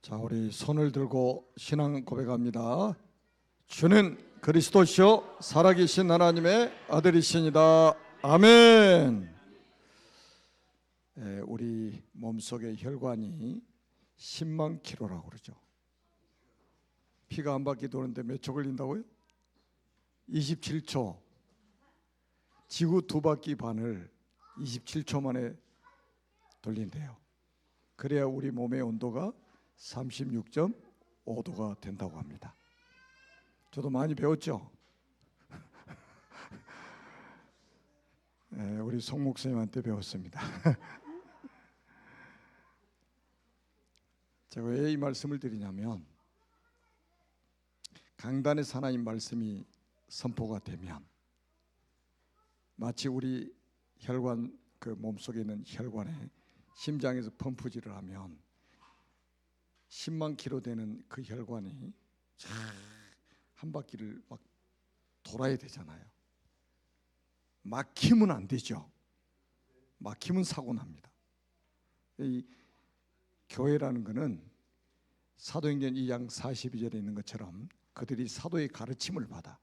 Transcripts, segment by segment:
자, 우리 손을 들고 신앙 고백합니다. 주는 그리스도시요 살아계신 하나님의 아들이시니다. 아멘. 우리 몸속의 혈관이 10만 킬로라고 그러죠. 피가 한 바퀴 도는데 몇 초 걸린다고요? 27초. 지구 두 바퀴 반을 27초 만에 돌린대요. 그래야 우리 몸의 온도가 36.5도가 된다고 합니다. 저도 많이 배웠죠. 우리 송 목사님한테 배웠습니다. 제가 왜 이 말씀을 드리냐면, 강단에서 하나님 말씀이 선포가 되면 마치 우리 혈관, 그 몸속에 있는 혈관에 심장에서 펌프질을 하면 10만 킬로 되는 그 혈관이 한 바퀴를 막 돌아야 되잖아요. 막히면 안 되죠. 막히면 사고 납니다. 이 교회라는 것은 사도행전 2장 42절에 있는 것처럼 그들이 사도의 가르침을 받아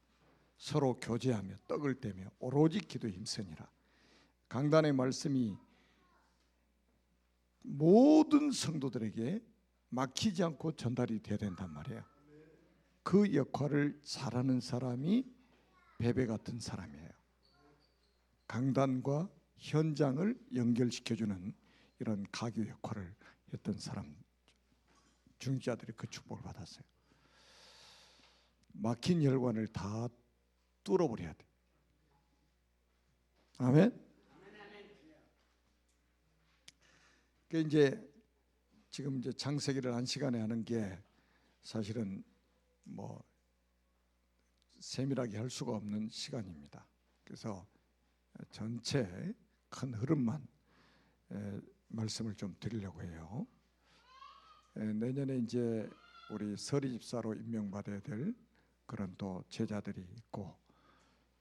서로 교제하며 떡을 떼며 오로지 기도에 힘쓰니라. 강단의 말씀이 모든 성도들에게 막히지 않고 전달이 돼야 된단 말이에요. 그 역할을 잘하는 사람이 베베 같은 사람이에요. 강단과 현장을 연결시켜주는 이런 가교 역할을 했던 사람, 중직자들이 그 축복을 받았어요. 막힌 혈관을 다 뚫어버려야 돼. 아멘. 그 지금 창세기를 한 시간에 하는 게 사실은 뭐 세밀하게 할 수가 없는 시간입니다. 그래서 전체 큰 흐름만 말씀을 좀 드리려고 해요. 내년에 이제 우리 서리 집사로 임명받아야 될 그런 또 제자들이 있고,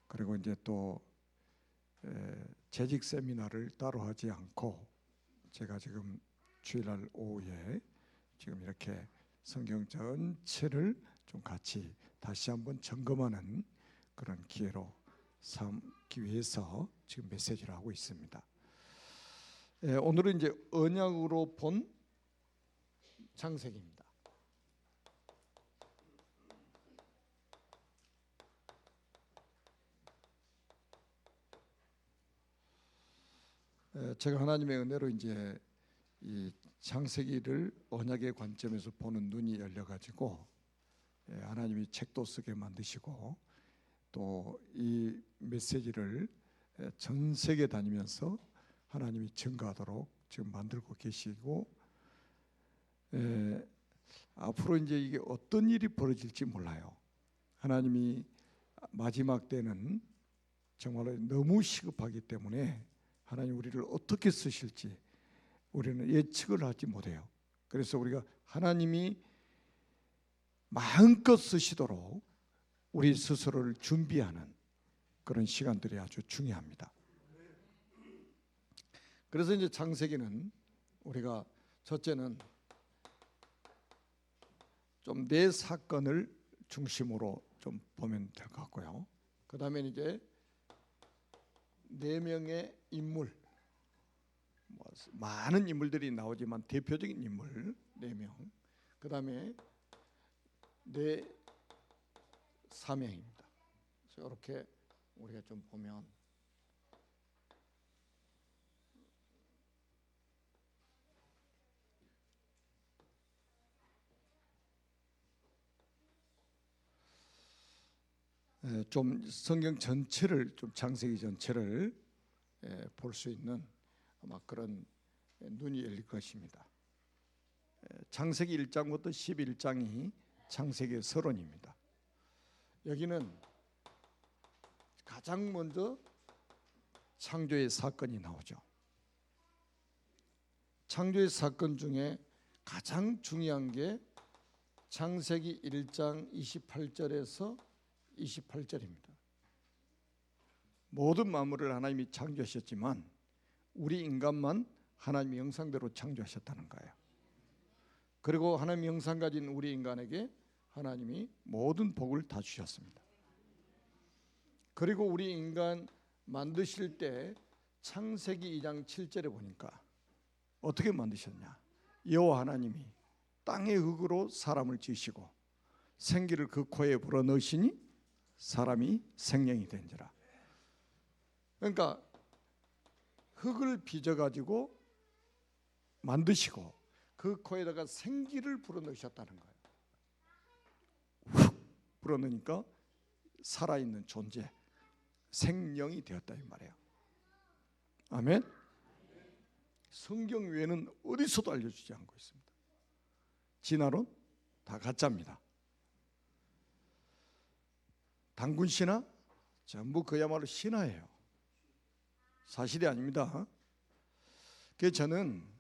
그리고 이제 또 재직 세미나를 따로 하지 않고 제가 지금 주일날 오후에 지금 이렇게 성경 전체를 좀 같이 다시 한번 점검하는 그런 기회로 삼기 위해서 지금 메시지를 하고 있습니다. 오늘은 이제 언약으로 본 창세기입니다. 제가 하나님의 은혜로 이제 이 창세기를 언약의 관점에서 보는 눈이 열려가지고 하나님이 책도 쓰게 만드시고 또 이 메시지를 전 세계 다니면서 하나님이 증거하도록 지금 만들고 계시고, 앞으로 이제 이게 어떤 일이 벌어질지 몰라요. 하나님이 마지막 때는 정말로 너무 시급하기 때문에 하나님 우리를 어떻게 쓰실지 우리는 예측을 하지 못해요. 그래서 우리가 하나님이 마음껏 쓰시도록 우리 스스로를 준비하는 그런 시간들이 아주 중요합니다. 그래서 이제 창세기는 우리가 첫째는 좀 네 사건을 중심으로 좀 보면 될 것 같고요. 그 다음에 이제 네 명의 인물, 많은 인물들이 나오지만 대표적인 인물 4명, 그 다음에 네 사명입니다. 이렇게 우리가 좀 보면 좀 성경 전체를, 좀 창세기 전체를 볼 수 있는 아마 그런 눈이 열릴 것입니다. 창세기 1장부터 11장이 창세기의 서론입니다. 여기는 가장 먼저 창조의 사건이 나오죠. 창조의 사건 중에 가장 중요한 게 창세기 1장 28절에서 28절입니다. 모든 만물을 하나님이 창조하셨지만 우리 인간만 하나님의 형상대로 창조하셨다는 거예요. 그리고 하나님의 형상 가진 우리 인간에게 하나님이 모든 복을 다 주셨습니다. 그리고 우리 인간 만드실 때 창세기 2장 7절에 보니까 어떻게 만드셨냐? 여호와 하나님이 땅의 흙으로 사람을 지으시고 생기를 그 코에 불어넣으시니 사람이 생명이 된지라. 그러니까 흙을 빚어가지고 만드시고 그 코에다가 생기를 불어넣으셨다는 거예요. 훅 불어넣으니까 살아있는 존재, 생명이 되었다 이 말이에요. 아멘. 성경 외에는 어디서도 알려주지 않고 있습니다. 진화론 다 가짜입니다. 단군 신화 전부 그야말로 신화예요. 사실이 아닙니다. 그래서 저는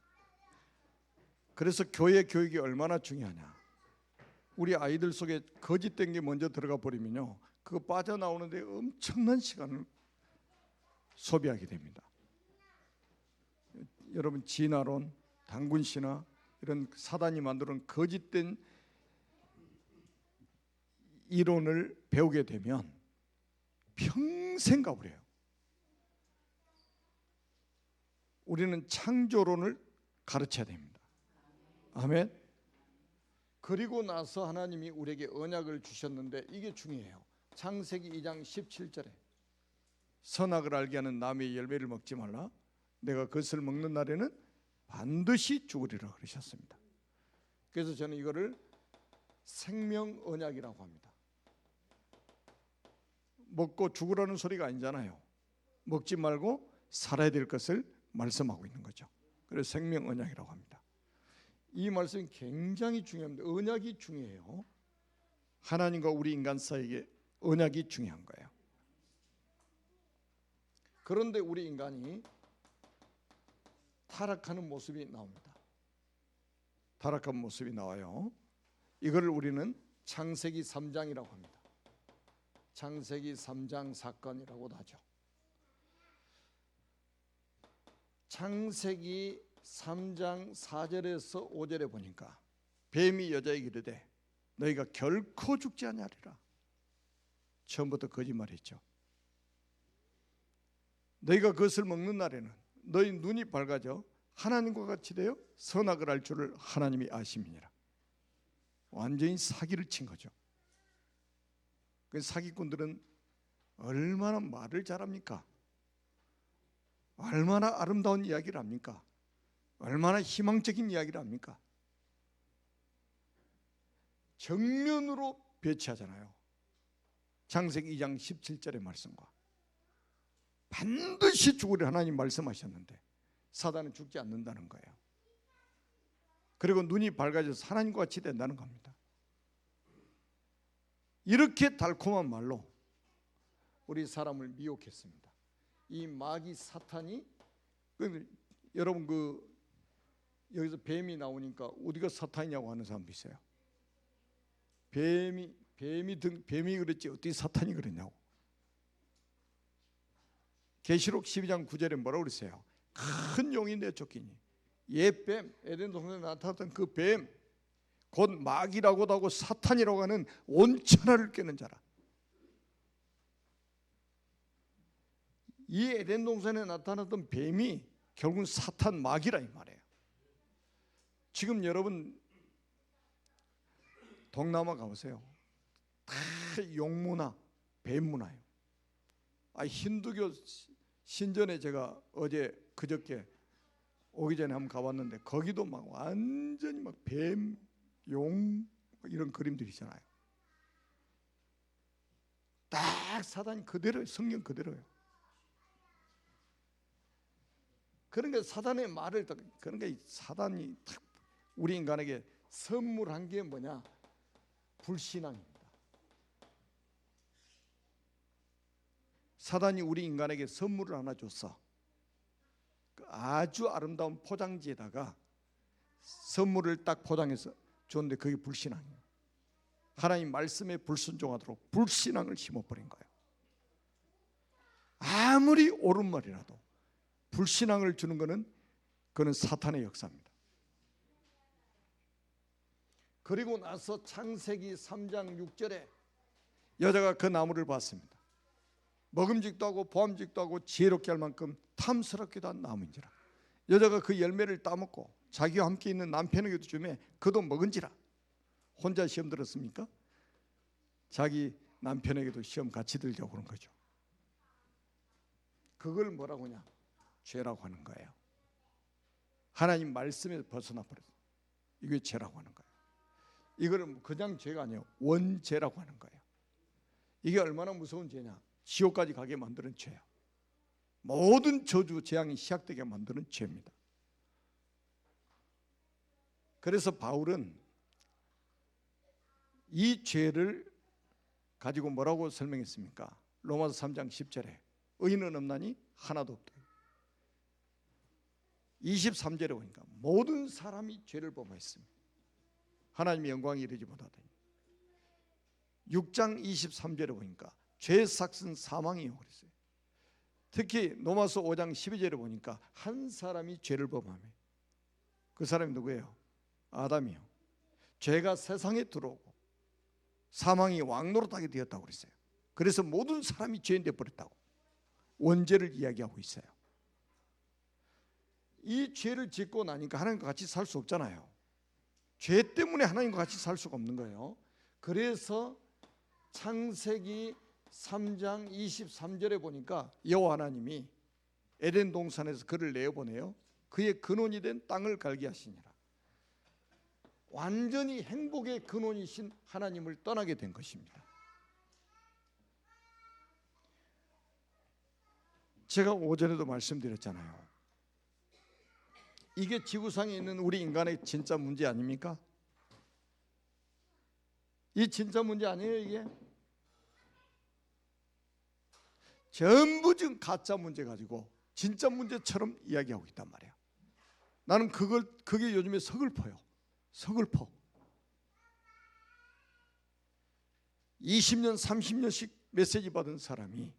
교회 교육이 얼마나 중요하냐. 우리 아이들 속에 거짓된 게 먼저 들어가 버리면요, 그거 빠져나오는데 엄청난 시간을 소비하게 됩니다. 여러분, 진화론, 단군신화 이런 사단이 만드는 거짓된 이론을 배우게 되면 평생 가버려요. 우리는 창조론을 가르쳐야 됩니다. 아멘. 그리고 나서 하나님이 우리에게 언약을 주셨는데 이게 중요해요. 창세기 2장 17절에 선악을 알게 하는 나무의 열매를 먹지 말라. 내가 그것을 먹는 날에는 반드시 죽으리라 그러셨습니다. 그래서 저는 이거를 생명 언약이라고 합니다. 먹고 죽으라는 소리가 아니잖아요. 먹지 말고 살아야 될 것을 말씀하고 있는 거죠. 그래서 생명 언약이라고 합니다. 이 말씀이 굉장히 중요합니다. 언약이 중요해요. 하나님과 우리 인간 사이에 언약이 중요한 거예요. 그런데 우리 인간이 타락하는 모습이 나옵니다. 타락한 모습이 나와요. 이걸 우리는 창세기 3장이라고 합니다. 창세기 3장 사건이라고도 하죠. 창세기 3장 4절에서 5절에 보니까 뱀이 여자에게 이르되 너희가 결코 죽지 아니하리라. 처음부터 거짓말했죠. 너희가 그것을 먹는 날에는 너희 눈이 밝아져 하나님과 같이 되어 선악을 알 줄을 하나님이 아심이니라. 완전히 사기를 친 거죠. 그 사기꾼들은 얼마나 말을 잘합니까? 얼마나 아름다운 이야기를 합니까? 얼마나 희망적인 이야기를 합니까? 정면으로 배치하잖아요. 창세기 2장 17절의 말씀과 반드시 죽으리라 하나님 말씀하셨는데 사단은 죽지 않는다는 거예요. 그리고 눈이 밝아져서 하나님과 같이 된다는 겁니다. 이렇게 달콤한 말로 우리 사람을 미혹했습니다. 이 마귀 사탄이 여러분 여기서 뱀이 나오니까 어디가 사탄이냐고 하는 사람도 있어요. 뱀이 그랬지 어떻게 사탄이 그랬냐고. 계시록 12장 9절에 뭐라고 그랬어요? 큰 용이 내쫓기니 옛뱀 에덴 동산에 나타났던 그 뱀 곧 마귀라고도 하고 사탄이라고 하는 온 천하를 꿰는 자라. 이 에덴 동산에 나타났던 뱀이 결국은 사탄 마귀라 이 말이에요. 지금 여러분 동남아 가보세요. 다 용문화, 뱀문화예요. 힌두교 신전에 제가 그저께 오기 전에 한번 가봤는데 거기도 막 완전히 막 뱀, 용 이런 그림들이 있잖아요. 딱 사단이 그대로예요. 성경 그대로예요. 그러니까 사단의 말을 그러니까 사단이 우리 인간에게 선물한 게 뭐냐? 불신앙입니다. 사단이 우리 인간에게 선물을 하나 줬어. 아주 아름다운 포장지에다가 선물을 딱 포장해서 줬는데 그게 불신앙이에요. 하나님 말씀에 불순종하도록 불신앙을 심어버린 거예요. 아무리 옳은 말이라도 불신앙을 주는 것은 그는 사탄의 역사입니다. 그리고 나서 창세기 3장 6절에 여자가 그 나무를 봤습니다. 먹음직도 하고 보암직도 하고 지혜롭게 할 만큼 탐스럽기도 한 나무인지라. 여자가 그 열매를 따먹고 자기와 함께 있는 남편에게도 주매 그도 먹은지라. 혼자 시험 들었습니까? 자기 남편에게도 시험 같이 들려고 그런 거죠. 그걸 뭐라고 하냐? 죄라고 하는 거예요. 하나님 말씀에서 벗어나 버렸어요. 이게 죄라고 하는 거예요. 이거는 그냥 죄가 아니에요. 원죄라고 하는 거예요. 이게 얼마나 무서운 죄냐? 지옥까지 가게 만드는 죄야. 모든 저주 재앙이 시작되게 만드는 죄입니다. 그래서 바울은 이 죄를 가지고 뭐라고 설명했습니까? 로마서 3장 10절에 의인은 없나니 하나도 없다. 23절에 보니까 모든 사람이 죄를 범하였습니다. 하나님의 영광이 이르지 못하더니 6장 23절에 보니까 죄의 삭은 사망이요 그랬어요. 특히 로마서 5장 12절에 보니까 한 사람이 죄를 범하며 그 사람이 누구예요? 아담이요. 죄가 세상에 들어오고 사망이 왕노릇하게 되었다고 그랬어요. 그래서 모든 사람이 죄인 되어 버렸다고 원죄를 이야기하고 있어요. 이 죄를 짓고 나니까 하나님과 같이 살 수 없잖아요. 죄 때문에 하나님과 같이 살 수가 없는 거예요. 그래서 창세기 3장 23절에 보니까 여호와 하나님이 에덴 동산에서 그를 내어보내요. 그의 근원이 된 땅을 갈게 하시니라. 완전히 행복의 근원이신 하나님을 떠나게 된 것입니다. 제가 오전에도 말씀드렸잖아요. 이게 지구상에 있는 우리 인간의 진짜 문제 아닙니까? 이 진짜 문제 아니에요 이게? 전부 지금 가짜 문제 가지고 진짜 문제처럼 이야기하고 있단 말이야. 나는 그게 요즘에 서글퍼요. 서글퍼. 20년 30년씩 메시지 받은 사람이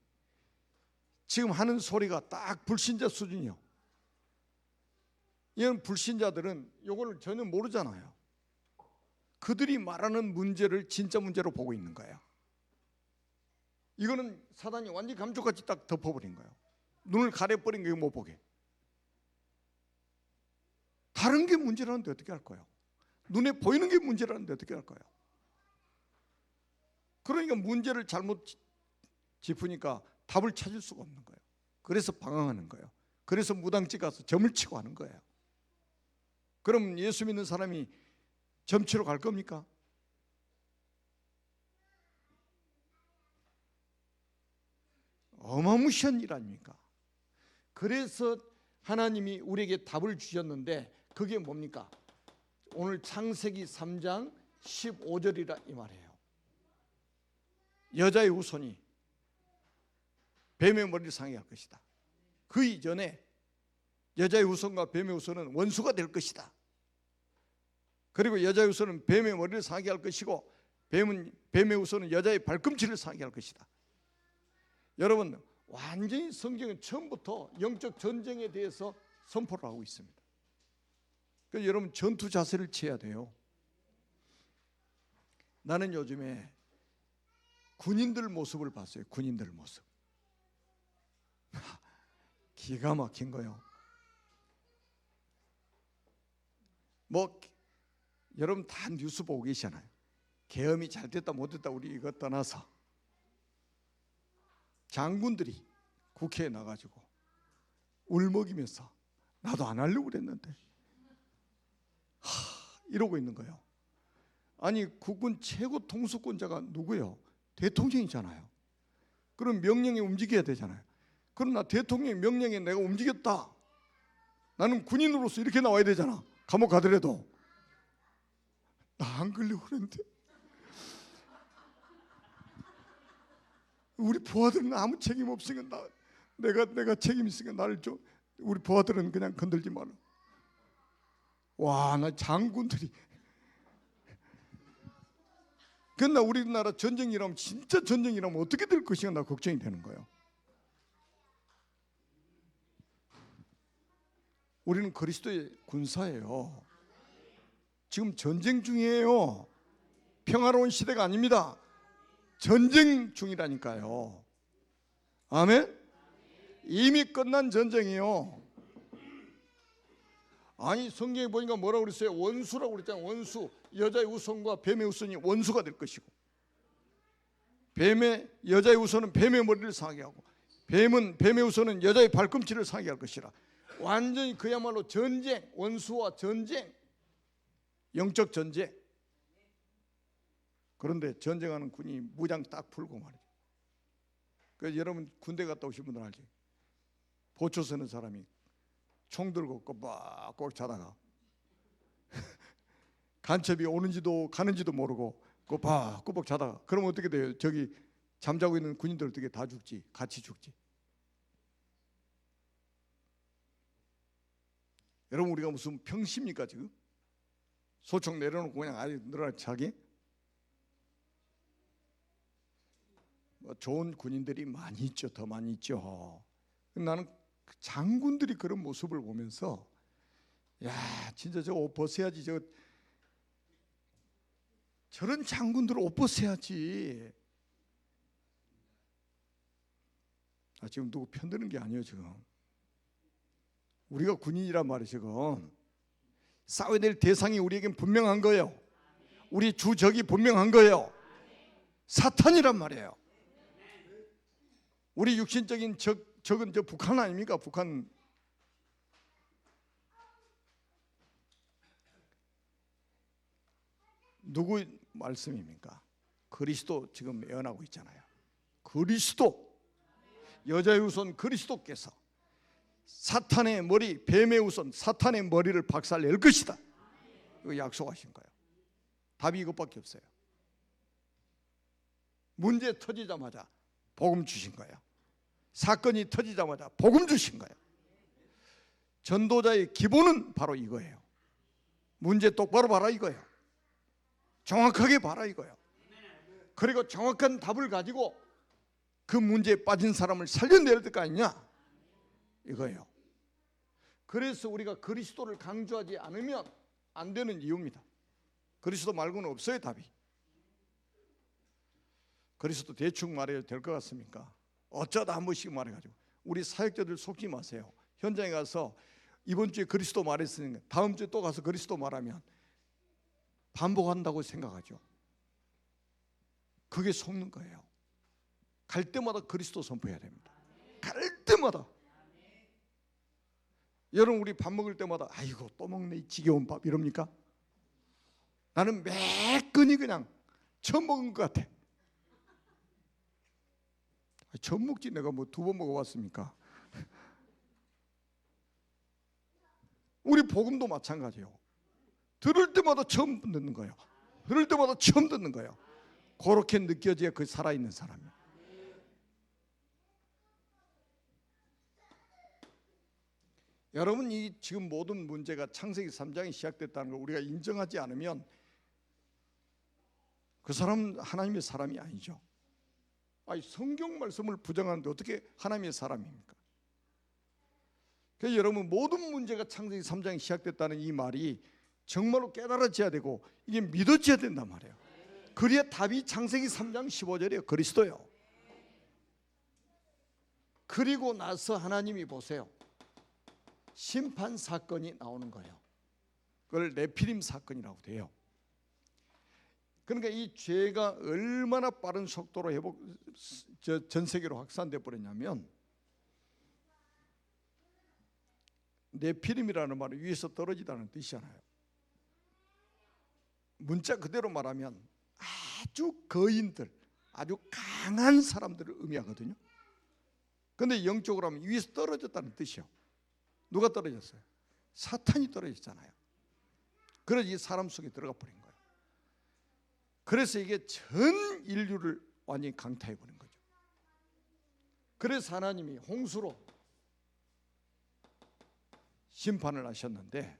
지금 하는 소리가 딱 불신자 수준이요. 이런 불신자들은 이걸 전혀 모르잖아요. 그들이 말하는 문제를 진짜 문제로 보고 있는 거예요. 이거는 사단이 완전히 감쪽같이 딱 덮어버린 거예요. 눈을 가려버린 거예요. 못 보게. 다른 게 문제라는데 어떻게 할 거예요? 눈에 보이는 게 문제라는데 어떻게 할 거예요? 그러니까 문제를 잘못 짚으니까 답을 찾을 수가 없는 거예요. 그래서 방황하는 거예요. 그래서 무당집 가서 점을 치고 하는 거예요. 그럼 예수 믿는 사람이 점치러 갈 겁니까? 어마무시한 일 아닙니까? 그래서 하나님이 우리에게 답을 주셨는데 그게 뭡니까? 오늘 창세기 3장 15절이라 이 말이에요. 여자의 후손이 뱀의 머리를 상하게 할 것이다. 그 이전에 여자의 후손과 뱀의 후손은 원수가 될 것이다. 그리고 여자의 후손은 뱀의 머리를 상하게 할 것이고 뱀의 후손은 여자의 발꿈치를 상하게 할 것이다. 여러분 완전히 성경은 처음부터 영적 전쟁에 대해서 선포를 하고 있습니다. 그래서 여러분 전투 자세를 취해야 돼요. 나는 요즘에 군인들 모습을 봤어요. 군인들 모습. 기가 막힌 거예요. 뭐 여러분 다 뉴스 보고 계시잖아요. 계엄이 잘 됐다 못됐다 우리 이거 떠나서 장군들이 국회에 나가지고 울먹이면서 나도 안 하려고 그랬는데 이러고 있는 거예요. 아니 국군 최고 통수권자가 누구예요? 대통령이잖아요. 그럼 명령에 움직여야 되잖아요. 그러나 대통령의 명령에 내가 움직였다. 나는 군인으로서 이렇게 나와야 되잖아. 감옥 가더라도 나 안 걸려고 그랬는데 우리 부하들은 아무 책임 없으니까 내가 책임 있으니까 나를 좀 우리 부하들은 그냥 건들지 마라. 와, 나 장군들이 그러나 우리나라 전쟁이라면 진짜 전쟁이라면 어떻게 될 것인가 나 걱정이 되는 거예요. 우리는 그리스도의 군사예요. 지금 전쟁 중이에요. 평화로운 시대가 아닙니다. 전쟁 중이라니까요. 아멘. 이미 끝난 전쟁이요. 아니 성경에 보니까 뭐라고 그랬어요? 원수라고 그랬잖아요. 원수. 여자의 우선과 뱀의 우선이 원수가 될 것이고, 여자의 우선은 뱀의 머리를 상하게 하고, 뱀의 우선은 여자의 발꿈치를 상하게 할 것이라. 완전히 그야말로 전쟁, 원수와 전쟁, 영적 전쟁. 그런데 전쟁하는 군이 무장 딱 풀고 말이죠. 그래서 여러분 군대 갔다 오신 분들 알지? 보초 서는 사람이 총 들고 꼬박꼬박 자다가 간첩이 오는지도 가는지도 모르고 꼬박꼬박 자다가, 그러면 어떻게 돼요? 저기 잠자고 있는 군인들 어떻게 다 죽지? 같이 죽지. 여러분 우리가 무슨 평시입니까 지금? 소총 내려놓고 그냥 아예 늘어나 자기? 좋은 군인들이 많이 있죠. 더 많이 있죠. 나는 장군들이 그런 모습을 보면서 야 진짜 저 옷 벗어야지. 저런 장군들 옷 벗어야지. 지금 누구 편드는 게 아니에요. 지금 우리가 군인이란 말이에요. 지금 싸워야 될 대상이 우리에겐 분명한 거예요. 우리 주적이 분명한 거예요. 사탄이란 말이에요. 우리 육신적인 적은 저 북한 아닙니까? 북한. 누구 말씀입니까? 그리스도 지금 예언하고 있잖아요. 그리스도, 여자의 우선 그리스도께서 사탄의 머리, 뱀의 우선 사탄의 머리를 박살낼 것이다. 이거 약속하신 거예요. 답이 이것밖에 없어요. 문제 터지자마자 복음 주신 거예요. 사건이 터지자마자 복음 주신 거예요. 전도자의 기본은 바로 이거예요. 문제 똑바로 봐라 이거예요. 정확하게 봐라 이거예요. 그리고 정확한 답을 가지고 그 문제에 빠진 사람을 살려낼 거 아니냐 이거예요. 그래서 우리가 그리스도를 강조하지 않으면 안 되는 이유입니다. 그리스도 말고는 없어요 답이. 그리스도 대충 말해도 될 것 같습니까? 어쩌다 한 번씩 말해가지고. 우리 사역자들 속지 마세요. 현장에 가서 이번 주에 그리스도 말했으니까 다음 주에 또 가서 그리스도 말하면 반복한다고 생각하죠. 그게 속는 거예요. 갈 때마다 그리스도 선포해야 됩니다. 갈 때마다. 여러분 우리 밥 먹을 때마다 아이고 또 먹네 이 지겨운 밥 이럽니까? 나는 매끈이 그냥 처음 먹은 것 같아. 처음 먹지 내가 뭐 2번 먹어봤습니까? 우리 복음도 마찬가지예요. 들을 때마다 처음 듣는 거예요. 들을 때마다 처음 듣는 거예요. 그렇게 느껴져야 그 살아있는 사람이에요. 여러분 이 지금 모든 문제가 창세기 3장이 시작됐다는 걸 우리가 인정하지 않으면 그 사람은 하나님의 사람이 아니죠. 아니 성경 말씀을 부정하는데 어떻게 하나님의 사람입니까? 그래서 여러분 모든 문제가 창세기 3장이 시작됐다는 이 말이 정말로 깨달아져야 되고 이게 믿어져야 된단 말이에요. 그래야 답이 창세기 3장 15절이에요. 그리스도요. 그리고 나서 하나님이 보세요. 심판 사건이 나오는 거예요. 그걸 네피림 사건이라고 돼요. 그러니까 이 죄가 얼마나 빠른 속도로 전 세계로 확산돼 버렸냐면 네피림이라는 말은 위에서 떨어지다는 뜻이잖아요. 문자 그대로 말하면 아주 거인들, 아주 강한 사람들을 의미하거든요. 그런데 영적으로 하면 위에서 떨어졌다는 뜻이요. 누가 떨어졌어요? 사탄이 떨어졌잖아요. 그래서 이 사람 속에 들어가 버린 거예요. 그래서 이게 전 인류를 완전히 강타해 버린 거죠. 그래서 하나님이 홍수로 심판을 하셨는데,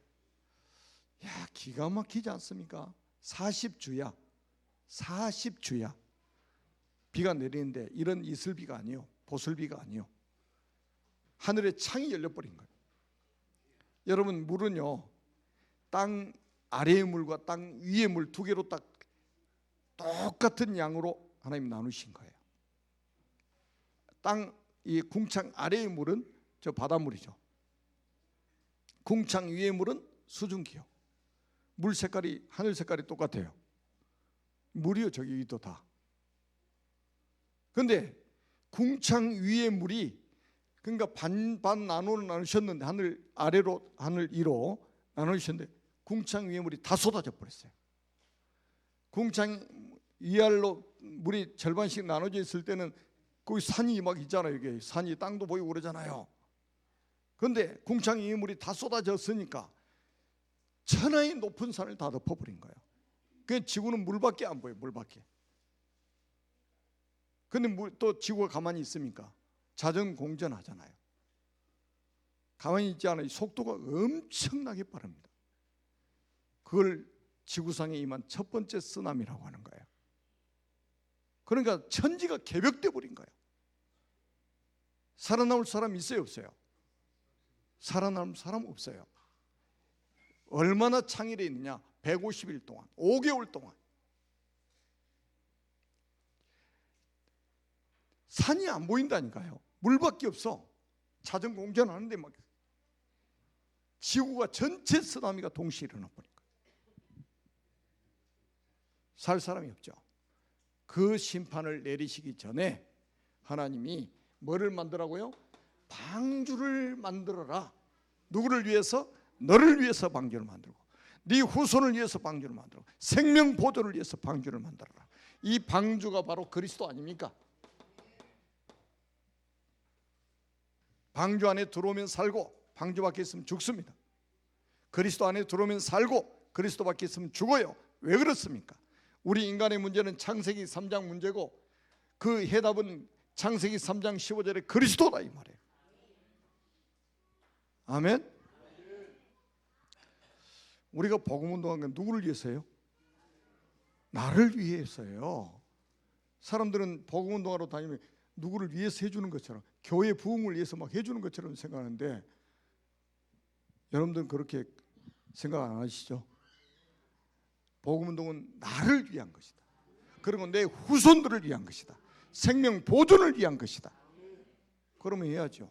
야 기가 막히지 않습니까? 40주야, 40주야 비가 내리는데 이런 이슬비가 아니요, 보슬비가 아니요, 하늘의 창이 열려버린 거예요. 여러분 물은요 땅 아래의 물과 땅 위의 물 두 개로 딱 똑같은 양으로 하나님 나누신 거예요. 땅 이 궁창 아래의 물은 저 바닷물이죠. 궁창 위의 물은 수증기요. 물 색깔이 하늘 색깔이 똑같아요. 물이요 저기도 다. 그런데 궁창 위의 물이 그러니까 반반 나누셨는데 하늘 아래로 하늘 위로 나누셨는데 궁창 위의 물이 다 쏟아져 버렸어요. 궁창 위아래로 물이 절반씩 나눠져 있을 때는 거기 산이 막 있잖아요. 이게 산이 땅도 보이고 그러잖아요. 그런데 궁창 위의 물이 다 쏟아졌으니까 천하의 높은 산을 다 덮어버린 거예요. 그 지구는 물밖에 안 보여요. 물밖에. 근데 또 지구가 가만히 있습니까? 자전공전하잖아요. 가만히 있지 않아요. 속도가 엄청나게 빠릅니다. 그걸 지구상에 임한 첫 번째 쓰나미라고 하는 거예요. 그러니까 천지가 개벽돼 버린 거예요. 살아남을 사람 있어요, 없어요? 살아남을 사람 없어요. 얼마나 창일해 있느냐? 150일 동안, 5개월 동안. 산이 안 보인다니까요. 물밖에 없어. 자전공전하는데 막 지구가 전체 쓰나미가 동시에 일어나 버리니까 살 사람이 없죠. 그 심판을 내리시기 전에 하나님이 뭐를 만들라고요? 방주를 만들어라. 누구를 위해서? 너를 위해서 방주를 만들고 네 후손을 위해서 방주를 만들고 생명 보존을 위해서 방주를 만들어라. 이 방주가 바로 그리스도 아닙니까? 방주 안에 들어오면 살고 방주 밖에 있으면 죽습니다. 그리스도 안에 들어오면 살고 그리스도 밖에 있으면 죽어요. 왜 그렇습니까? 우리 인간의 문제는 창세기 3장 문제고 그 해답은 창세기 3장 15절에 그리스도다 이 말이에요. 아멘. 우리가 복음 운동한 건 누구를 위해서요? 나를 위해서요. 사람들은 복음 운동하러 다니면 누구를 위해서 해주는 것처럼 교회 부흥을 위해서 막 해주는 것처럼 생각하는데 여러분들은 그렇게 생각 안 하시죠? 복음 운동은 나를 위한 것이다. 그리고 내 후손들을 위한 것이다. 생명 보존을 위한 것이다. 그러면 해야죠.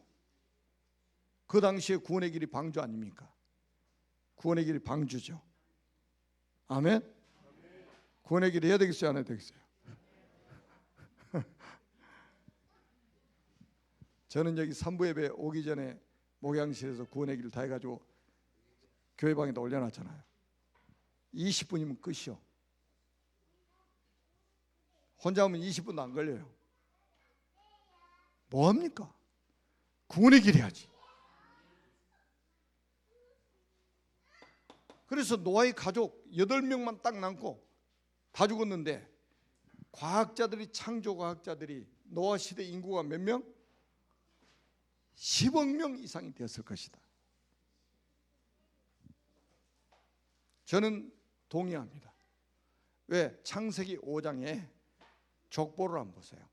그 당시에 구원의 길이 방주 아닙니까? 구원의 길이 방주죠. 아멘? 구원의 길이 해야 되겠어요? 안 해야 되겠어요? 저는 여기 3부 예배 오기 전에 목양실에서 구원의 길을 다 해가지고 교회 방에다 올려놨잖아요. 20분이면 끝이요. 혼자 하면 20분도 안 걸려요. 뭐합니까? 구원의 길 해야지. 그래서 노아의 가족 8명만 딱 남고 다 죽었는데 과학자들이 창조과학자들이 노아 시대 인구가 몇 명? 10억 명 이상이 되었을 것이다. 저는 동의합니다. 왜? 창세기 5장에 족보를 한번 보세요.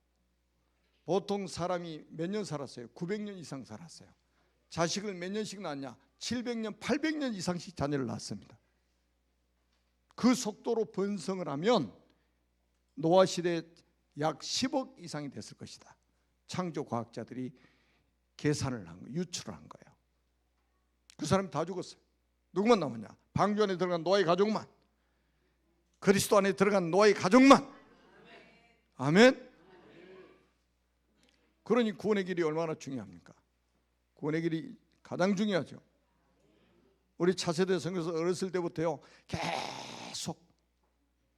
보통 사람이 몇 년 살았어요? 900년 이상 살았어요. 자식을 몇 년씩 낳았냐? 700년, 800년 이상씩 자녀를 낳았습니다. 그 속도로 번성을 하면 노아 시대에 약 10억 이상이 됐을 것이다. 창조 과학자들이 계산을 한 거예요. 유출을 한 거예요. 그 사람이 다 죽었어요. 누구만 남았냐? 방주 안에 들어간 노아의 가족만. 그리스도 안에 들어간 노아의 가족만. 아멘. 그러니 구원의 길이 얼마나 중요합니까? 구원의 길이 가장 중요하죠. 우리 차세대 성교사 어렸을 때부터요 계속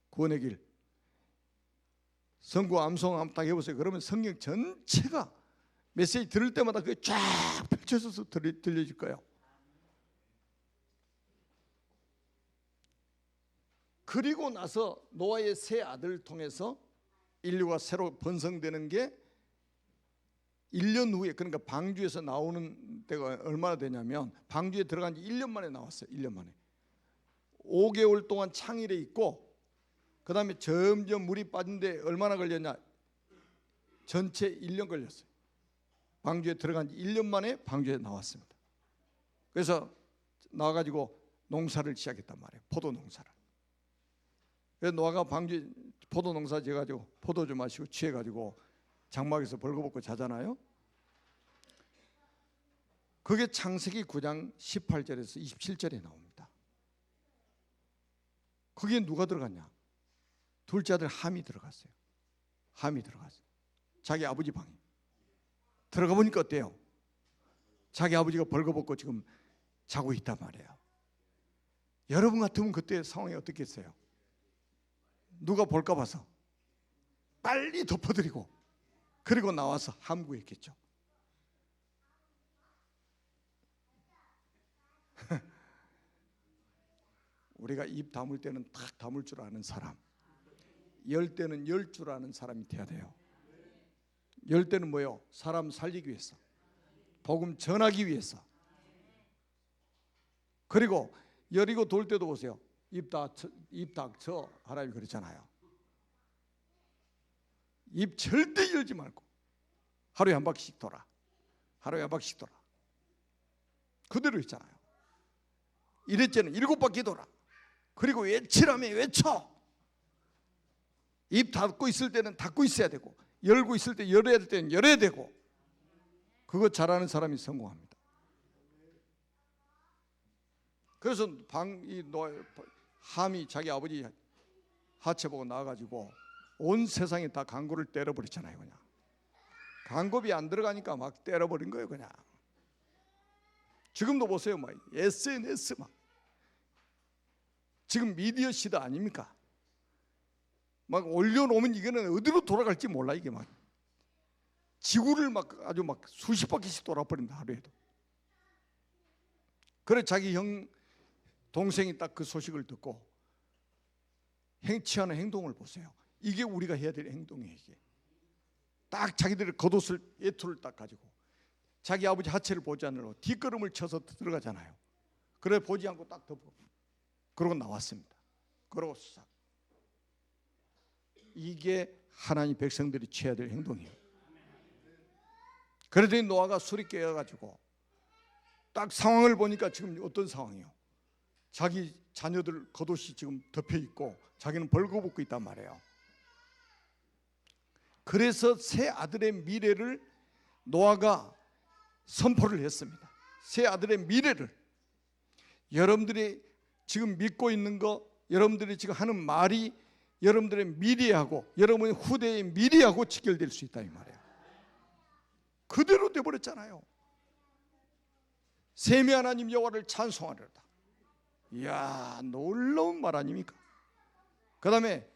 구원의 길 성구 암송 한번 딱 해보세요. 그러면 성경 전체가 메시지 들을 때마다 그게 쫙 펼쳐져서 들려질 거예요. 그리고 나서 노아의 세 아들을 통해서 인류가 새로 번성되는 게 1년 후에, 그러니까 방주에서 나오는 때가 얼마나 되냐면 방주에 들어간 지 1년 만에 나왔어요. 1년 만에 5개월 동안 창일에 있고 그 다음에 점점 물이 빠진데 얼마나 걸렸냐? 전체 1년 걸렸어요. 방주에 들어간 지 1년 만에 방주에 나왔습니다. 그래서 나와가지고 농사를 시작했단 말이에요. 포도 농사를. 그래서 노아가 방주 포도 농사 지어가지고 포도주 마시고 취해가지고 장막에서 벌거벗고 자잖아요. 그게 창세기 9장 18절에서 27절에 나옵니다. 거기에 누가 들어갔냐? 둘째 아들 함이 들어갔어요. 함이 들어갔어요. 자기 아버지 방에 들어가 보니까 어때요? 자기 아버지가 벌거벗고 지금 자고 있단 말이에요. 여러분 같으면 그때 상황이 어떻겠어요? 누가 볼까 봐서 빨리 덮어드리고 그리고 나와서 함구했겠죠. 우리가 입 다물 때는 탁 다물 줄 아는 사람, 열 때는 열 줄 아는 사람이 돼야 돼요. 열 때는 뭐요? 사람 살리기 위해서, 복음 전하기 위해서. 그리고 열이고 돌 때도 보세요. 입 닥쳐 하나님 그러잖아요. 입 절대 열지 말고 하루에 한 바퀴씩 돌아. 하루에 한 바퀴씩 돌아. 그대로 있잖아요. 이랬잖아요. 7바퀴 돌아. 그리고 외치라며 외쳐. 입 닫고 있을 때는 닫고 있어야 되고, 열고 있을 때 열어야 될 때는 열어야 되고. 그거 잘하는 사람이 성공합니다. 그래서 함이 자기 아버지 하체 보고 나와가지고 온 세상에 다 강고를 때려버렸잖아요. 그냥 강고비 안 들어가니까 막 때려버린 거예요. 그냥 지금도 보세요. 막 SNS 막 지금 미디어 시대 아닙니까? 막 올려놓으면 이거는 어디로 돌아갈지 몰라. 이게 막 지구를 막 아주 막 수십 바퀴씩 돌아버린다 하루에도. 그래 자기 형 동생이 딱 그 소식을 듣고 취하는 행동을 보세요. 이게 우리가 해야 될 행동이에요. 이게 딱 자기들의 겉옷을 예투를 딱 가지고 자기 아버지 하체를 보지 않으려고 뒷걸음을 쳐서 들어가잖아요. 그래 보지 않고 딱 덮어. 그러고 나왔습니다. 그러고 싹. 이게 하나님 백성들이 취해야 될 행동이에요. 그러더니 노아가 술이 깨어가지고 딱 상황을 보니까 지금 어떤 상황이에요? 자기 자녀들 겉옷이 지금 덮여 있고 자기는 벌거벗고 있단 말이에요. 그래서 세 아들의 미래를 노아가 선포를 했습니다. 세 아들의 미래를, 여러분들이 지금 믿고 있는 거, 여러분들이 지금 하는 말이 여러분들의 미래하고 여러분의 후대의 미래하고 직결될 수 있다 이 말이에요. 그대로 돼버렸잖아요. 셈이 하나님 여호와를 찬송하리로다. 이야, 놀라운 말 아닙니까? 그 다음에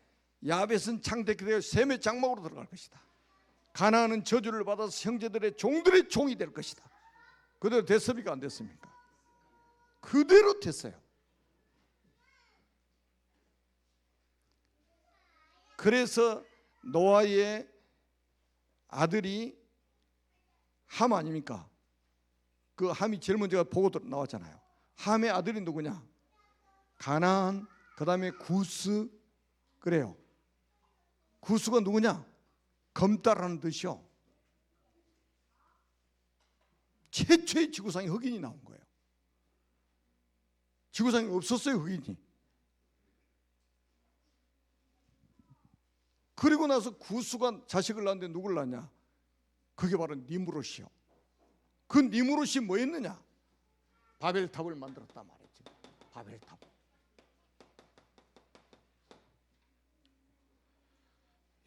야벳은 창택이 되어 셈의 장막으로 들어갈 것이다. 가나안은 저주를 받아서 형제들의 종들의 종이 될 것이다. 그대로 됐습니까? 안 됐습니까? 그대로 됐어요. 그래서 노아의 아들이 함 아닙니까? 그 함이 제일 먼저 보고 나왔잖아요. 함의 아들이 누구냐? 가나안, 그 다음에 구스. 그래요. 구스가 누구냐? 검다라는 뜻이요. 최초의 지구상에 흑인이 나온 거예요. 지구상에 없었어요, 흑인이. 그리고 나서 구스가 자식을 낳았는데 누굴 낳냐? 그게 바로 니무롯이요. 그 니무롯이 뭐 했느냐? 바벨탑을 만들었단 말이죠. 바벨탑.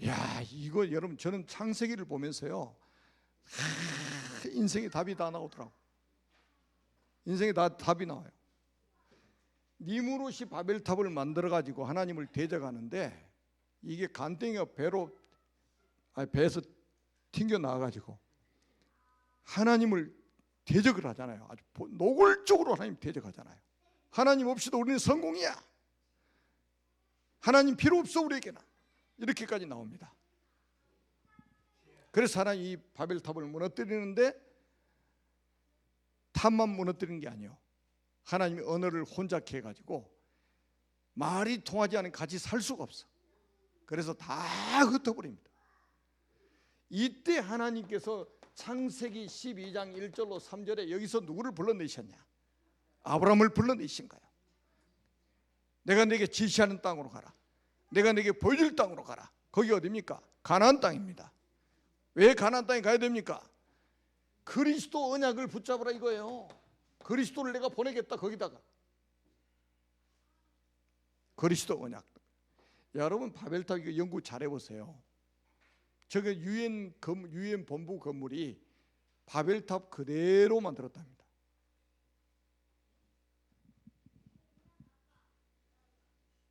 야, 이거 여러분, 저는 창세기를 보면서요, 인생의 답이 다 나오더라고. 인생의 답이 나와요. 니무롯이 바벨탑을 만들어 가지고 하나님을 대적하는데, 이게 간땡이가 배에서 튕겨 나와 가지고 하나님을 대적을 하잖아요. 아주 노골적으로 하나님 대적하잖아요. 하나님 없이도 우리는 성공이야. 하나님 필요 없어 우리에게는. 이렇게까지 나옵니다. 그래서 하나님 이 바벨탑을 무너뜨리는데 탑만 무너뜨리는 게 아니에요. 하나님이 언어를 혼잡케 해가지고 말이 통하지 않으면 같이 살 수가 없어. 그래서 다 흩어버립니다. 이때 하나님께서 창세기 12장 1절로 3절에 여기서 누구를 불러내셨냐? 아브라함을 불러내신 거예요. 내가 네게 지시하는 땅으로 가라. 내가 네게 보여줄 땅으로 가라. 거기 어디입니까? 가나안 땅입니다. 왜 가나안 땅에 가야 됩니까? 그리스도 언약을 붙잡으라 이거예요. 그리스도를 내가 보내겠다 거기다가. 그리스도 언약. 여러분 바벨탑 이거 연구 잘 해보세요. 저게 유엔 본부 건물이 바벨탑 그대로 만들었답니다.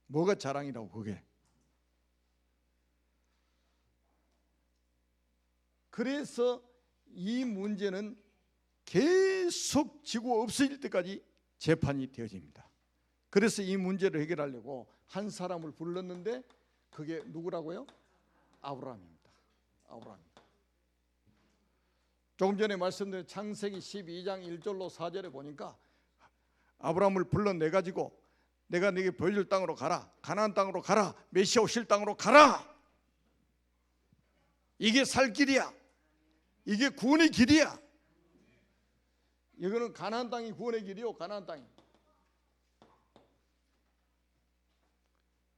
뭐가 자랑이라고 그게. 그래서 이 문제는 계속 지구 없어질 때까지 재판이 되어집니다. 그래서 이 문제를 해결하려고 한 사람을 불렀는데 그게 누구라고요? 아브라함입니다. 아브라함입니다. 조금 전에 말씀드린 창세기 12장 1절로 4절에 보니까 아브라함을 불러내가지고 내가 네게 보여줄 땅으로 가라. 가나안 땅으로 가라. 메시아 오실 땅으로 가라. 이게 살 길이야. 이게 구원의 길이야. 이거는 가나안 땅이 구원의 길이요. 가나안 땅이.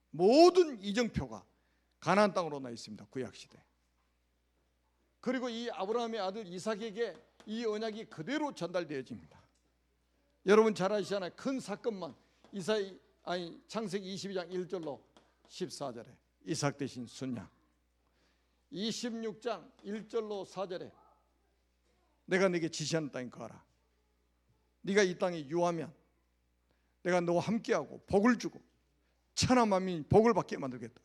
모든 이정표가 가나안 땅으로 나 있습니다. 구약시대. 그리고 이 아브라함의 아들 이삭에게 이 언약이 그대로 전달되어집니다. 여러분 잘 아시잖아요. 큰 사건만 창세기 22장 1절로 14절에 이삭 대신 순양, 26장 1절로 4절에 내가 네게 지시하는 땅에 가라. 네가 이 땅에 유하면 내가 너와 함께하고 복을 주고 천하 만민이 복을 받게 만들겠다.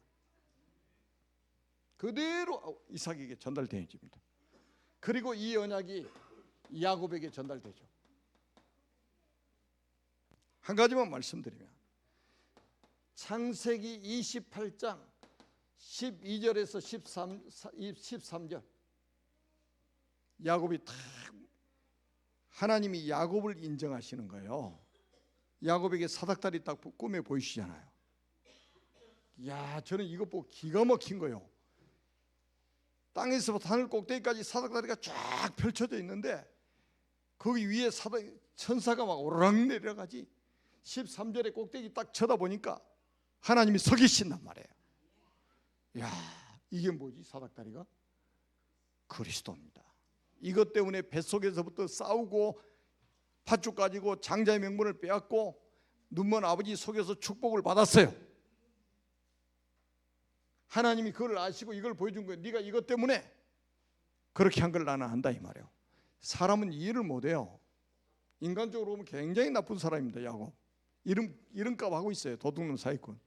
그대로 이삭에게 전달되어집니다. 그리고 이 언약이 야곱에게 전달되죠. 한 가지만 말씀드리면 창세기 28장 12절에서 13절 야곱이 딱 하나님이 야곱을 인정하시는 거예요. 야곱에게 사닥다리 딱 꿈에 보이시잖아요. 야, 저는 이것 보고 기가 막힌 거예요. 땅에서부터 하늘 꼭대기까지 사닥다리가 쫙 펼쳐져 있는데 거기 위에 천사가 막 오르락 내려가지. 13절에 꼭대기 딱 쳐다보니까 하나님이 서 계신단 말이에요. 야, 이게 뭐지? 사닥다리가? 그리스도입니다. 이것 때문에 뱃속에서부터 싸우고 팥죽 가지고 장자의 명분을 빼앗고 눈먼 아버지 속에서 축복을 받았어요. 하나님이 그걸 아시고 이걸 보여준 거예요. 네가 이것 때문에 그렇게 한 걸 나는 안다 이 말이에요. 사람은 이해를 못해요. 인간적으로 보면 굉장히 나쁜 사람입니다. 야곱. 이름값 하고 있어요. 도둑놈 사기꾼.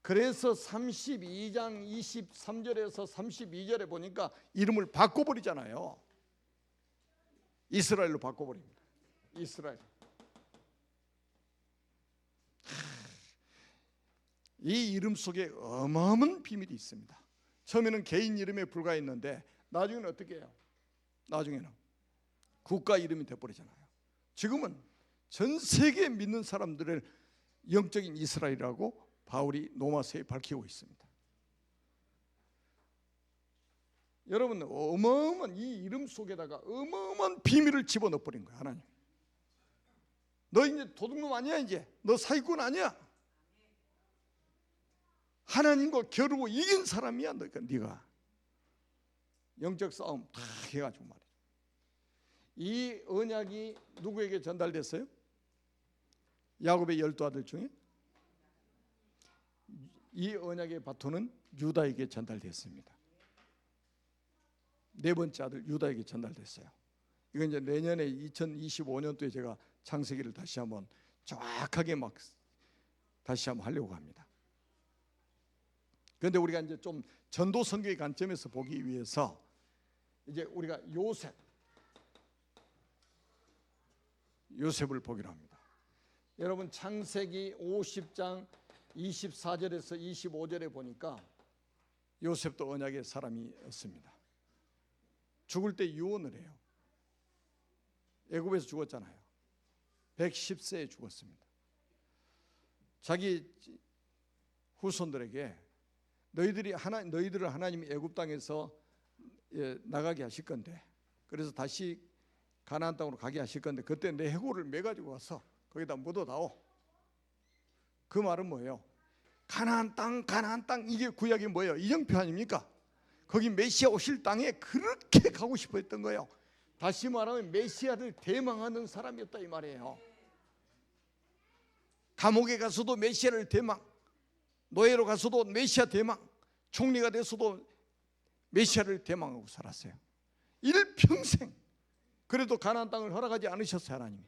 그래서 32장 23절에서 32절에 보니까 이름을 바꿔버리잖아요. 이스라엘로 바꿔버립니다. 이스라엘. 이 이름 속에 어마어마한 비밀이 있습니다. 처음에는 개인 이름에 불과했는데 나중에는 어떻게 해요? 나중에는 국가 이름이 돼버리잖아요. 지금은 전 세계 믿는 사람들을 영적인 이스라엘이라고 바울이 로마서에 밝히고 있습니다. 여러분 어마어마한 이 이름 속에다가 어마어마한 비밀을 집어넣어 버린 거야. 하나님. 너 이제 도둑놈 아니야. 이제 너 사기꾼 아니야. 하나님과 겨루고 이긴 사람이야. 네가 영적 싸움 다 해가지고 말이야. 이 언약이 누구에게 전달됐어요? 야곱의 12아들 중에 이 언약의 바톤은 유다에게 전달됐습니다. 네 번째 아들 유다에게 전달됐어요. 이건 이제 내년에 2025년도에 제가 창세기를 다시 한번 정확하게 다시 한번 하려고 합니다. 그런데 우리가 이제 좀 전도 선교의 관점에서 보기 위해서 이제 우리가 요셉을 보기로 합니다. 여러분 창세기 50장 24절에서 25절에 보니까 요셉도 언약의 사람이었습니다. 죽을 때 유언을 해요. 애굽에서 죽었잖아요. 110세에 죽었습니다. 자기 후손들에게 너희들을 하나님이 애굽 땅에서 나가게 하실 건데, 그래서 다시 가나안 땅으로 가게 하실 건데 그때 내 해골을 매가지고 와서 거기다 묻어다오. 그 말은 뭐예요? 가나안 땅 이게 구약이 뭐예요? 이정표 아닙니까? 거기 메시아 오실 땅에 그렇게 가고 싶어 했던 거예요. 다시 말하면 메시아를 대망하는 사람이었다 이 말이에요. 감옥에 가서도 메시아를 대망, 노예로 가서도 메시아 대망, 총리가 돼서도 메시아를 대망하고 살았어요. 일평생. 그래도 가나안 땅을 허락하지 않으셨어요, 하나님이.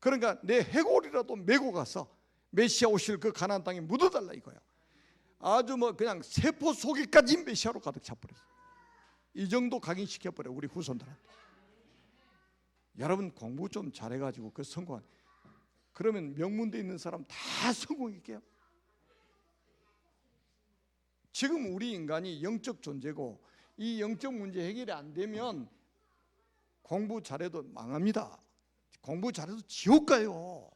그러니까 내 해골이라도 메고 가서 메시아 오실 그 가나안 땅에 묻어달라 이거예요. 아주 뭐 그냥 세포 속에까지 메시아로 가득 차버렸어요. 이 정도 각인시켜버려 우리 후손들한테. 여러분 공부 좀 잘해가지고 그 성공한, 그러면 명문대 있는 사람 다 성공할게요. 지금 우리 인간이 영적 존재고 이 영적 문제 해결이 안 되면 공부 잘해도 망합니다. 공부 잘해도 지옥 가요.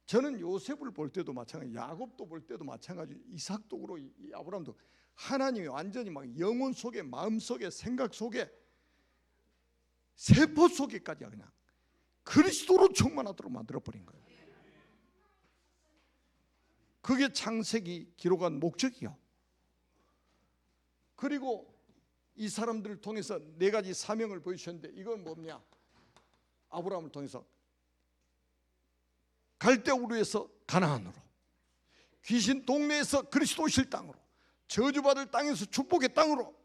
저는 요셉을 볼 때도 마찬가지, 야곱도 볼 때도 마찬가지, 이삭도 그렇고 아브라함도 하나님이 완전히 막 영혼 속에, 마음 속에, 생각 속에, 세포 속에까지 그냥 그리스도로 충만하도록 만들어버린 거예요. 그게 창세기 기록한 목적이요. 그리고 이 사람들을 통해서 네 가지 사명을 보여주셨는데 이건 뭐냐? 아브라함을 통해서 갈대우르에서 가나안으로, 귀신 동네에서 그리스도 오실 땅으로, 저주받을 땅에서 축복의 땅으로.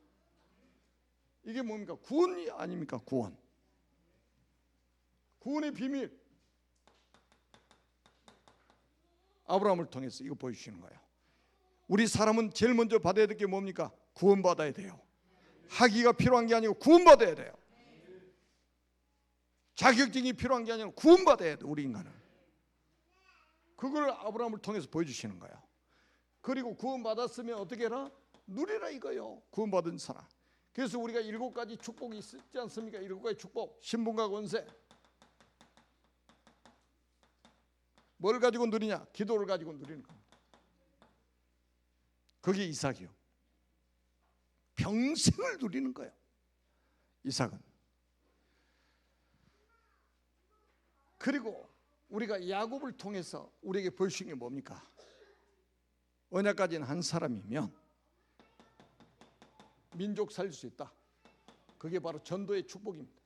이게 뭡니까? 구원이 아닙니까? 구원. 구원의 비밀. 아브라함을 통해서 이거 보여주시는 거예요. 우리 사람은 제일 먼저 받아야 될 게 뭡니까? 구원받아야 돼요. 학위가 필요한 게 아니고 구원받아야 돼요. 자격증이 필요한 게 아니라 구원받아야 돼요. 우리 인간은. 그걸 아브라함을 통해서 보여주시는 거예요. 그리고 구원받았으면 어떻게 해라? 누리라 이거요. 구원받은 사람. 그래서 우리가 7가지 축복이 있지 않습니까? 7가지 축복. 신분과 권세. 뭘 가지고 누리냐? 기도를 가지고 누리는 겁니다. 그게 이삭이요. 평생을 누리는 거예요. 이삭은. 그리고 우리가 야곱을 통해서 우리에게 보여주신 게 뭡니까? 언약 가진 한 사람이면 민족 살릴 수 있다. 그게 바로 전도의 축복입니다.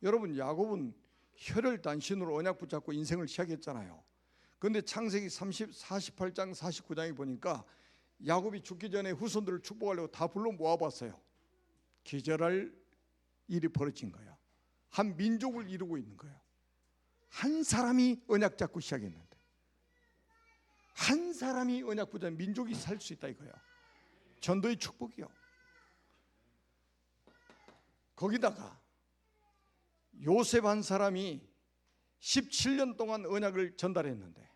여러분 야곱은 혈혈단신으로 언약 붙잡고 인생을 시작했잖아요. 그런데 창세기 48장 49장에 보니까 야곱이 죽기 전에 후손들을 축복하려고 다 불러 모아봤어요. 기절할 일이 벌어진 거예요. 한 민족을 이루고 있는 거예요. 한 사람이 언약 잡고 시작했는데 한 사람이 언약 붙잡는 민족이 살 수 있다 이거예요. 전도의 축복이요. 거기다가 요셉 한 사람이 17년 동안 언약을 전달했는데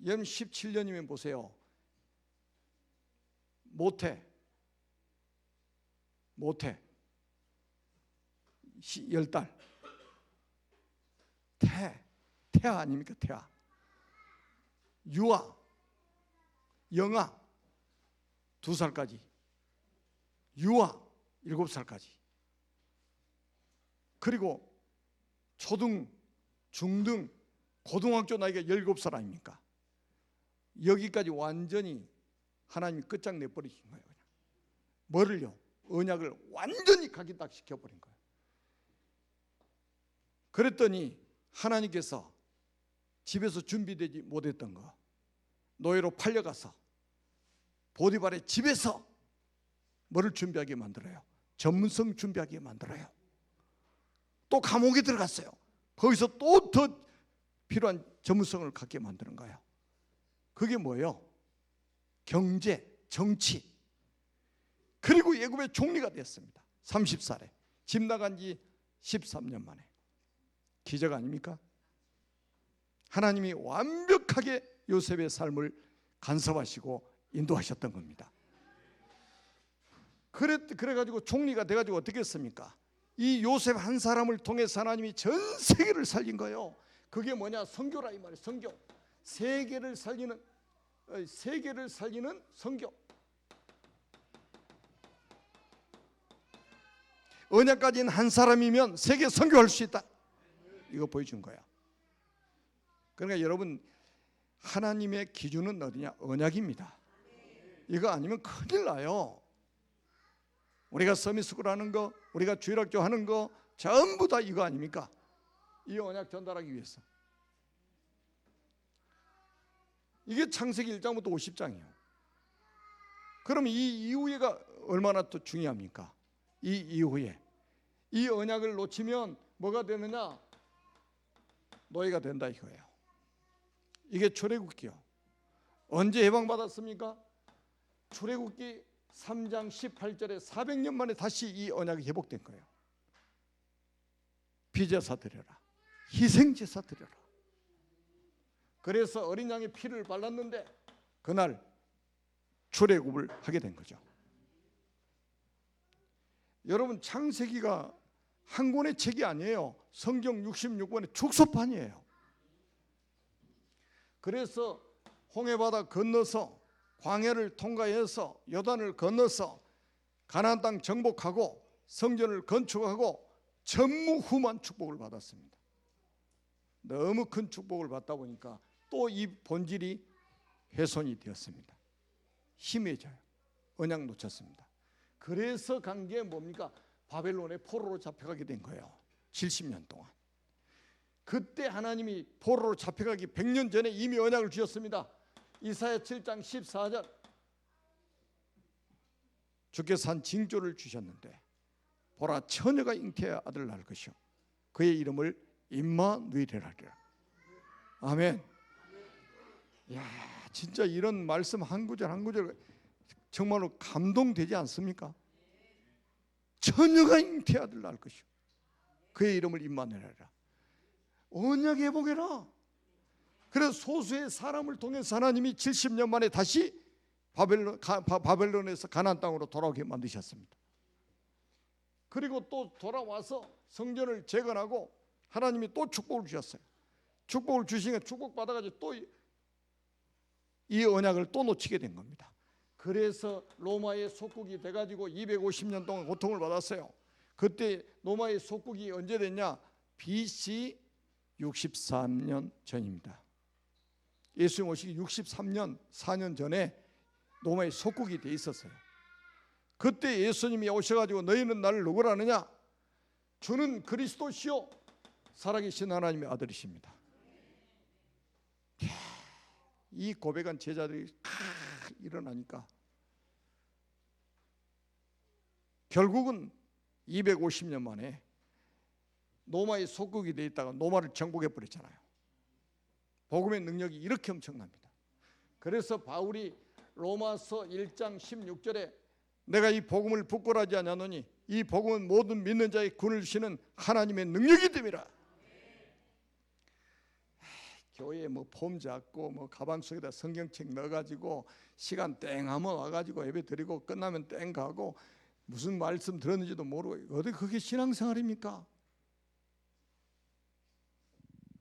여러분 17년이면 보세요. 모태 10달 태아 아닙니까? 태아 유아 영아 2살까지 유아 7살까지 그리고 초등 중등 고등학교 나이가 17살 아닙니까? 여기까지 완전히 하나님이 끝장내버리신 거예요. 그냥. 뭐를요? 언약을 완전히 각인딱 시켜버린 거예요. 그랬더니 하나님께서 집에서 준비되지 못했던 거 노예로 팔려가서 보디발의 집에서 뭐를 준비하게 만들어요? 전문성 준비하게 만들어요. 또 감옥에 들어갔어요. 거기서 또 더 필요한 전문성을 갖게 만드는 거예요. 그게 뭐예요? 경제, 정치. 그리고 애굽의 총리가 됐습니다. 30살에 집 나간 지 13년 만에. 기적 아닙니까? 하나님이 완벽하게 요셉의 삶을 간섭하시고 인도하셨던 겁니다. 그래가지고 총리가 돼가지고 어떻게 했습니까? 이 요셉 한 사람을 통해서 하나님이 전 세계를 살린 거예요. 그게 뭐냐? 선교라 이 말이에요. 선교. 세계를 살리는 선교. 언약 가진 한 사람이면 세계 선교할 수 있다. 이거 보여준 거야. 그러니까 여러분, 하나님의 기준은 어디냐? 언약입니다. 이거 아니면 큰일 나요. 우리가 서밋스쿨 하는 거, 우리가 주일학교 하는 거 전부 다 이거 아닙니까? 이 언약 전달하기 위해서. 이게 창세기 1장부터 50장이에요. 그럼 이 이후에가 얼마나 또 중요합니까? 이 이후에 이 언약을 놓치면 뭐가 되느냐? 노예가 된다 이거예요. 이게 출애굽기요. 언제 해방받았습니까? 출애굽기 3장 18절에 400년 만에 다시 이 언약이 회복된 거예요. 비제사 드려라, 희생제사 드려라. 그래서 어린 양의 피를 발랐는데 그날 출애굽을 하게 된 거죠. 여러분, 창세기가 한 권의 책이 아니에요. 성경 66권의 축소판이에요. 그래서 홍해바다 건너서 광야를 통과해서 요단을 건너서 가나안 땅 정복하고 성전을 건축하고 전무후무한 축복을 받았습니다. 너무 큰 축복을 받다 보니까 또 이 본질이 훼손이 되었습니다. 희미해져요. 언약 놓쳤습니다. 그래서 간 게 뭡니까? 바벨론의 포로로 잡혀가게 된 거예요. 70년 동안. 그때 하나님이 포로로 잡혀가기 100년 전에 이미 언약을 주셨습니다. 이사야 7장 14절, 주께서 한 징조를 주셨는데 보라, 처녀가 잉태하여 아들을 낳을 것이요 그의 이름을 임마누엘이라 하리라. 아멘. 야, 진짜 이런 말씀 한 구절 한 구절 정말로 감동되지 않습니까? 처녀가 잉태하여 아들을 낳을 것이요 그의 이름을 임마누엘이라 하리라. 언약 회복해라. 그래서 소수의 사람을 통해서 하나님이 70년 만에 다시 바벨론에서 가나안 땅으로 돌아오게 만드셨습니다. 그리고 또 돌아와서 성전을 재건하고 하나님이 또 축복을 주셨어요. 축복을 주시니까 축복 받아가지고 또 이 언약을 또 놓치게 된 겁니다. 그래서 로마의 속국이 돼가지고 250년 동안 고통을 받았어요. 그때 로마의 속국이 언제 됐냐? BC 63년 전입니다. 예수님 오시기 63년 4년 전에 로마의 속국이 돼 있었어요. 그때 예수님이 오셔가지고 너희는 나를 누구라 하느냐? 주는 그리스도시요 살아계신 하나님의 아들이십니다. 이 고백한 제자들이 일어나니까 결국은 250년 만에 로마의 속국이 돼 있다가 로마를 정복해 버렸잖아요. 복음의 능력이 이렇게 엄청납니다. 그래서 바울이 로마서 1장 16절에 내가 이 복음을 부끄러워하지 않았노니 이 복음은 모든 믿는 자의 구원을 주시는 하나님의 능력이 됨이라. 교회에 뭐 폼 잡고 뭐 가방 속에다 성경책 넣어가지고 시간 땡 하면 와가지고 예배 드리고 끝나면 땡 가고 무슨 말씀 들었는지도 모르고 어디 그게 신앙생활입니까?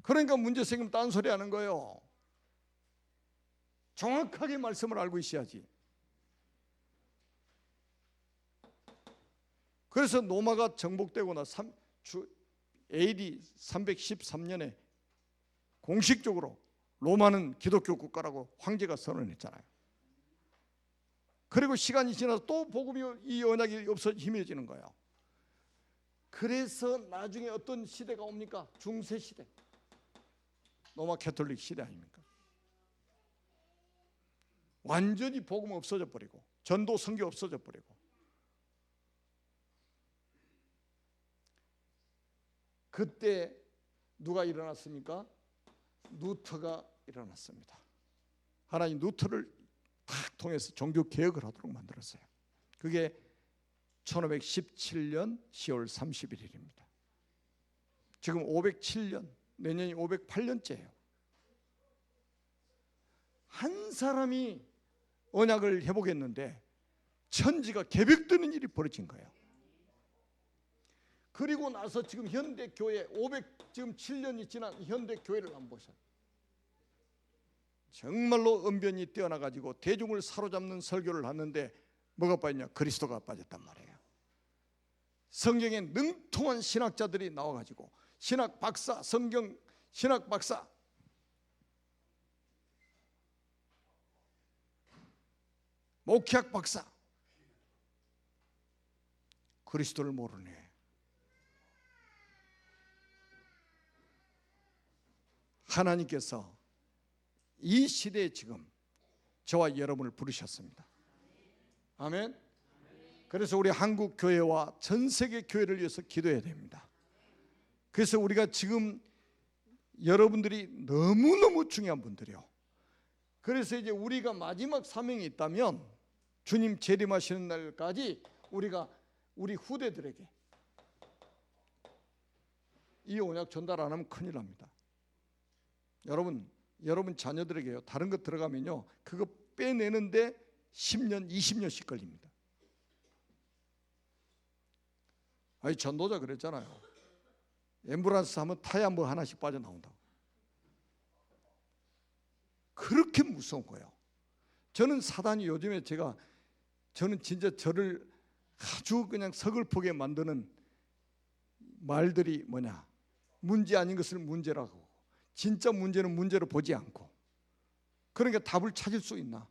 그러니까 문제 생기면 딴소리 하는 거예요. 정확하게 말씀을 알고 있어야지. 그래서 로마가 정복되고 나 AD 313년에 공식적으로 로마는 기독교 국가라고 황제가 선언했잖아요. 그리고 시간이 지나서 또 복음이 이 언약이 없어 희미해지는 거예요. 그래서 나중에 어떤 시대가 옵니까? 중세 시대, 로마 캐톨릭 시대 아닙니까? 완전히 복음 없어져 버리고 전도 선교 없어져 버리고 그때 누가 일어났습니까? 루터가 일어났습니다. 하나님 루터를 탁 통해서 종교 개혁을 하도록 만들었어요. 그게 1517년 10월 31일입니다. 지금 507년, 내년이 508년째예요. 한 사람이 언약을 회복했는데 천지가 개벽되는 일이 벌어진 거예요. 그리고 나서 지금 현대 교회 507년이 지난 현대 교회를 한번 보셔요. 정말로 언변이 뛰어나가지고 대중을 사로잡는 설교를 하는데 뭐가 빠졌냐? 그리스도가 빠졌단 말이에요. 성경에 능통한 신학자들이 나와가지고 신학 박사, 성경 신학 박사, 목회학 박사, 그리스도를 모르네. 하나님께서 이 시대에 지금 저와 여러분을 부르셨습니다. 아멘. 그래서 우리 한국 교회와 전 세계 교회를 위해서 기도해야 됩니다. 그래서 우리가 지금 여러분들이 너무너무 중요한 분들이요. 그래서 이제 우리가 마지막 사명이 있다면 주님 재림하시는 날까지 우리가 우리 후대들에게 이 언약 전달 안 하면 큰일 납니다. 여러분 자녀들에게요, 다른 것 들어가면요, 그거 빼내는데 10년, 20년씩 걸립니다. 아니, 전도자 그랬잖아요. 앰뷸런스 하면 타야 뭐 하나씩 빠져나온다고. 그렇게 무서운 거예요. 저는 사단이 요즘에 저는 진짜 저를 아주 그냥 서글프게 만드는 말들이 뭐냐, 문제 아닌 것을 문제라고, 진짜 문제는 문제로 보지 않고, 그러니까 답을 찾을 수 있나?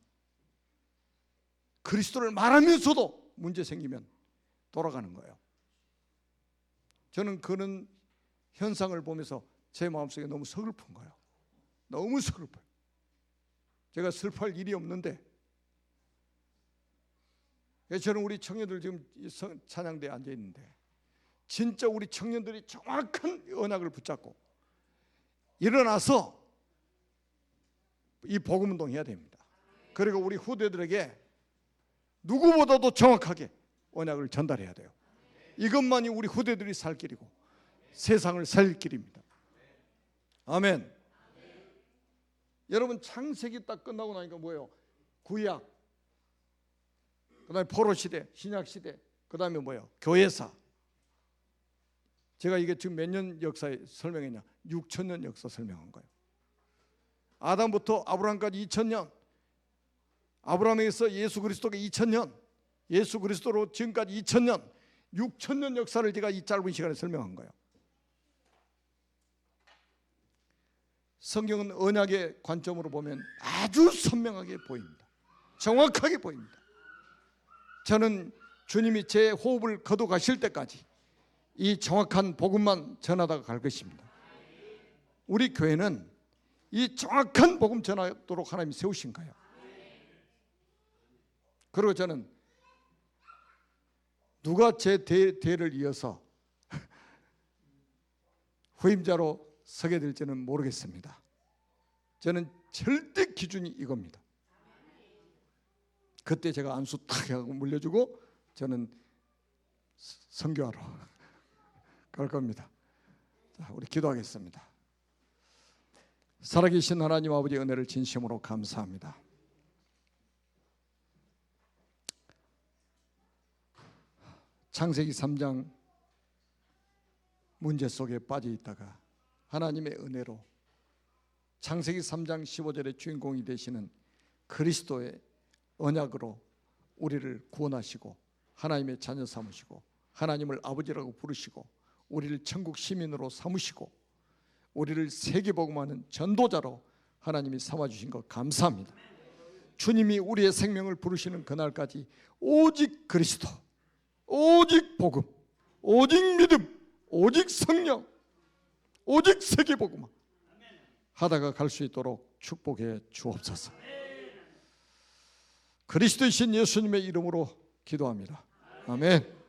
그리스도를 말하면서도 문제 생기면 돌아가는 거예요. 저는 그런 현상을 보면서 제 마음속에 너무 서글픈 거예요. 너무 서글퍼요. 제가 슬퍼할 일이 없는데, 저는 우리 청년들 지금 찬양대에 앉아 있는데, 진짜 우리 청년들이 정확한 언약을 붙잡고 일어나서 이 복음운동 해야 됩니다. 그리고 우리 후대들에게 누구보다도 정확하게 언약을 전달해야 돼요. 이것만이 우리 후대들이 살 길이고 세상을 살 길입니다. 아멘. 여러분, 창세기 딱 끝나고 나니까 뭐예요? 구약, 그 다음에 포로시대, 신약시대, 그 다음에 뭐예요? 교회사. 제가 이게 지금 몇 년 역사에 설명했냐? 6,000년 역사 설명한 거예요. 아담부터 아브라함까지 2,000년, 아브라함에서 예수 그리스도가 2,000년, 예수 그리스도로 지금까지 2,000년, 6,000년 역사를 제가 이 짧은 시간에 설명한 거예요. 성경은 언약의 관점으로 보면 아주 선명하게 보입니다. 정확하게 보입니다. 저는 주님이 제 호흡을 거둬 가실 때까지 이 정확한 복음만 전하다가 갈 것입니다. 우리 교회는 이 정확한 복음 전하도록 하나님이 세우신 거예요. 그리고 저는 누가 제 대를 이어서 후임자로 서게 될지는 모르겠습니다. 저는 절대 기준이 이겁니다. 그때 제가 안수 탁 하고 물려주고 저는 선교하러 갈 겁니다. 자, 우리 기도하겠습니다. 살아계신 하나님 아버지, 은혜를 진심으로 감사합니다. 창세기 3장 문제 속에 빠져 있다가 하나님의 은혜로 창세기 3장 15절의 주인공이 되시는 그리스도의 언약으로 우리를 구원하시고 하나님의 자녀 삼으시고 하나님을 아버지라고 부르시고 우리를 천국 시민으로 삼으시고 우리를 세계복음하는 전도자로 하나님이 삼아주신 것 감사합니다. 주님이 우리의 생명을 부르시는 그날까지 오직 그리스도, 오직 복음, 오직 믿음, 오직 성령, 오직 세계복음 하다가 갈 수 있도록 축복해 주옵소서. 그리스도이신 예수님의 이름으로 기도합니다. 아멘.